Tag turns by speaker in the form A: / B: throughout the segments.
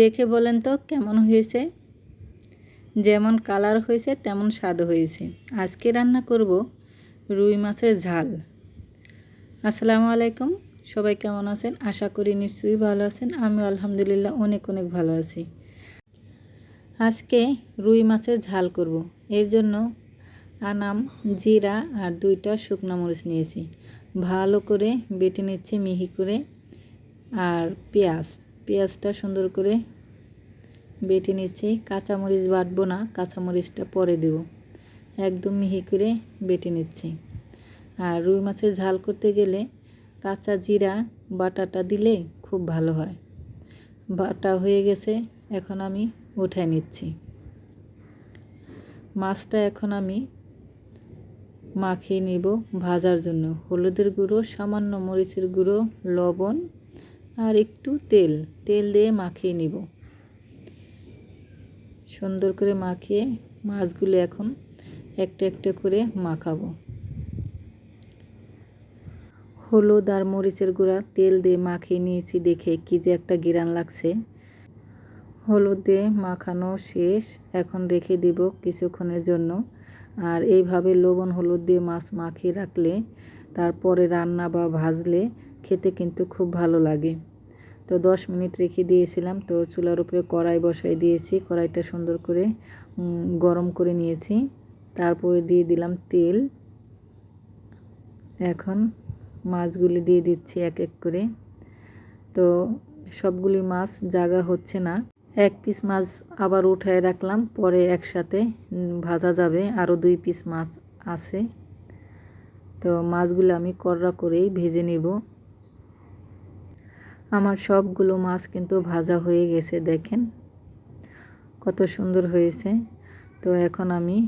A: দেখে বলেন তো কেমন হয়েছে? যেমন কালার হয়েছে তেমন স্বাদ হয়েছে। আজকে রান্না করব রুই মাছের ঝাল। আসসালামু আলাইকুম, সবাই কেমন আছেন? আশা করি নিশ্চয়ই ভালো আছেন। আমি আলহামদুলিল্লাহ অনেক ভালো আছি। আজকে রুই মাছের ঝাল করব। এর জন্য আনাম, জিরা আর 2টা শুকনো মরিচ নিয়েছি। ভালো করে বেটে নিচ্ছি মিহি করে। আর পেঁয়াজটা সুন্দর করে বেটে নিচ্ছি। কাঁচামরিচ বাটবো না, কাঁচামরিচটা পরে দেব। একদম মিহি করে বেটে নিচ্ছি। আর রুই মাছের ঝাল করতে গেলে কাঁচা জিরা বাটাটা দিলে খুব ভালো হয়। বাটা হয়ে গেছে, এখন আমি উঠাই নিচ্ছি। মাছটা এখন আমি মাখিয়ে নিব ভাজার জন্য। হলুদের গুঁড়ো, সামান্য মরিচের গুঁড়ো, লবণ আর একটু তেল দিয়ে মাখিয়ে নিব। সুন্দর করে মাখিয়ে মাছগুলো এখন একটা একটা করে মাখাবো। হলুদ আর মরিচের গুঁড়া তেল দিয়ে মাখিয়ে নিয়েছি দেখে কি যে একটা ঘ্রাণ লাগছে। হলুদ দিয়ে মাখানো শেষ, এখন রেখে দিব কিছুক্ষণের জন্য। আর এইভাবে লবণ হলুদ দিয়ে মাছ মাখিয়ে রাখলে তারপরে রান্না বা ভাজলে খেতে কিন্তু খুব ভালো লাগে। তো 10 মিনিট রেখে দিয়েছিলাম। তো চুলার উপরে কড়াই বসাই দিয়েছি। কড়াইটা সুন্দর করে গরম করে নিয়েছি। তারপরে দিয়ে দিলাম তেল। এখন মাছগুলি দিয়ে দিচ্ছি এক এক করে। তো সবগুলি মাছ জাগা হচ্ছে না। এক পিস মাছ আবার উঠায় রাখলাম, পরে একসাথে ভাজা যাবে। আরও 2 পিস মাছ আছে। তো মাছগুলো আমি কড়া করেই ভেজে নেব। আমার সবগুলো মাছ কিন্তু ভাজা হয়ে গেছে, দেখেন কত সুন্দর হয়েছে। তো এখন আমি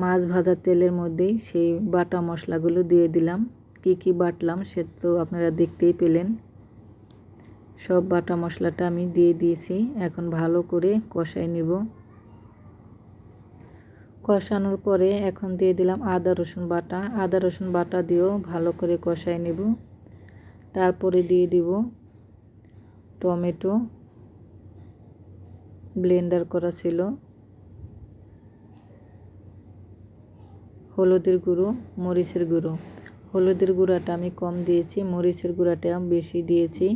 A: মাছ ভাজা তেলের মধ্যেই সেই বাটা মশলাগুলো দিয়ে দিলাম। কি বাটলাম সে তো আপনারা দেখতেই পেলেন। সব বাটা মশলাটা আমি দিয়ে দিয়েছি। এখন ভালো করে কষাই নেব। কষানোর পরে এখন দিয়ে দিলাম আদা রসুন বাটা। আদা রসুন বাটা দিয়েও ভালো করে কষাই নেব। তারপরে দিয়ে দিব টমেটো ব্লেন্ডার করা ছিল, হলুদের গুঁড়ো, মরিচের গুঁড়ো। হলুদের গুঁড়াটা আমি কম দিয়েছি, মরিচের গুঁড়াটা বেশি দিয়েছি।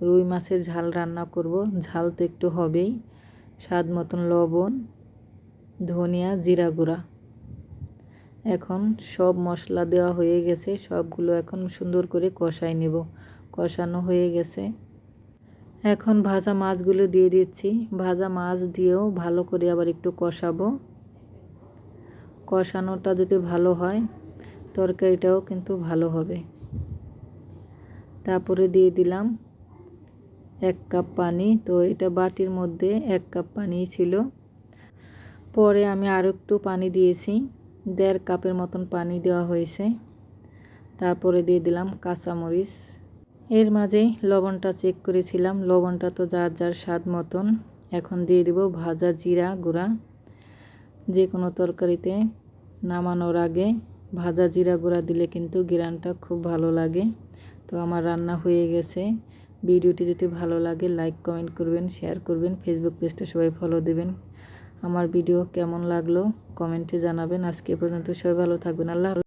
A: রুই মাছের ঝাল রান্না করব, ঝাল তো একটু হবেই। স্বাদ মতন লবণ, ধনিয়া, জিরা গুঁড়া। এখন সব মশলা দেওয়া হয়ে গেছে, সবগুলো এখন সুন্দর করে কষাই নেব। কষানো হয়ে গেছে, এখন ভাজা মাছগুলো দিয়ে দিচ্ছি। ভাজা মাছ দিয়েও ভালো করে আবার একটু কষাবো। কষানোটা যদি ভালো হয় তরকারিটাও কিন্তু ভালো হবে। তারপরে দিয়ে দিলাম 1 কাপ পানি। তো এটা বাটির মধ্যে 1 কাপ পানি ছিল। পরে আমি আরও একটু পানি দিয়েছি, 1.5 কাপের মতন পানি দেওয়া হয়েছে। তারপরে দিয়ে দিলাম কাঁচামরিচ। এর মাঝেই লবণটা চেক করেছিলাম, লবণটা তো যার যার স্বাদ মতন। এখন দিয়ে দিব ভাজা জিরা গুঁড়া। যে কোনো তরকারিতে নামানোর আগে ভাজা জিরা গুঁড়া দিলে কিন্তু ঘ্রাণটা খুব ভালো লাগে। তো আমার রান্না হয়ে গেছে। ভিডিওটি যদি ভালো লাগে লাইক কমেন্ট করবেন, শেয়ার করবেন, ফেসবুক পেজটা সবাই ফলো দেবেন। আমার ভিডিও কেমন লাগলো কমেন্টে জানাবেন। আজকে পর্যন্ত সবাই ভালো থাকবেন। আল্লাহ।